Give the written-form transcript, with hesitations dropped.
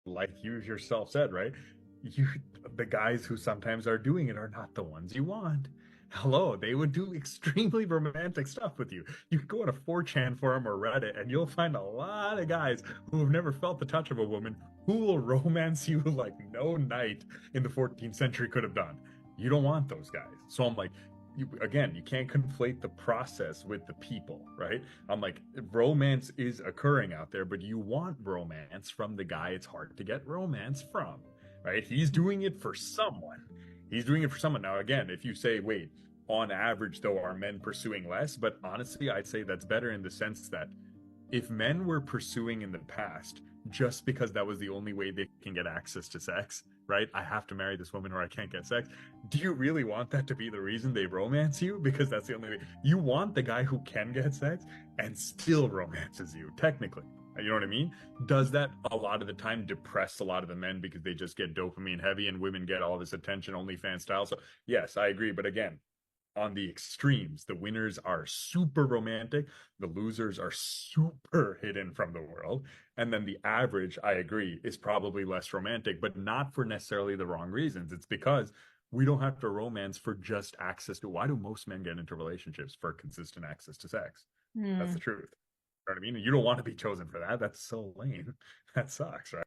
like you yourself said, right? You, the guys who sometimes are doing it are not the ones you want. Hello, they would do extremely romantic stuff with you. You could go on a 4chan forum or Reddit, and you'll find a lot of guys who have never felt the touch of a woman who will romance you like no knight in the 14th century could have done. You don't want those guys. So I'm like, again, you can't conflate the process with the people, right? I'm like, romance is occurring out there, but you want romance from the guy it's hard to get romance from, right? He's doing it for someone. He's doing it for someone. Now, again, if you say, wait, on average, though, are men pursuing less? But honestly, I'd say that's better in the sense that if men were pursuing in the past just because that was the only way they can get access to sex, right? I have to marry this woman or I can't get sex. Do you really want that to be the reason they romance you? Because that's the only way. You want the guy who can get sex and still romances you, technically. You know what I mean? Does that a lot of the time depress a lot of the men because they just get dopamine heavy and women get all this attention, OnlyFans style? So, yes, I agree. But again, on the extremes. The winners are super romantic, the losers are super hidden from the world, and then the average, I agree, is probably less romantic, but not for necessarily the wrong reasons. It's because we don't have to romance for just access to. Why do most men get into relationships? For consistent access to sex? That's Hmm. the truth. You know what I mean? You don't want to be chosen for that. That's so lame. That sucks, right?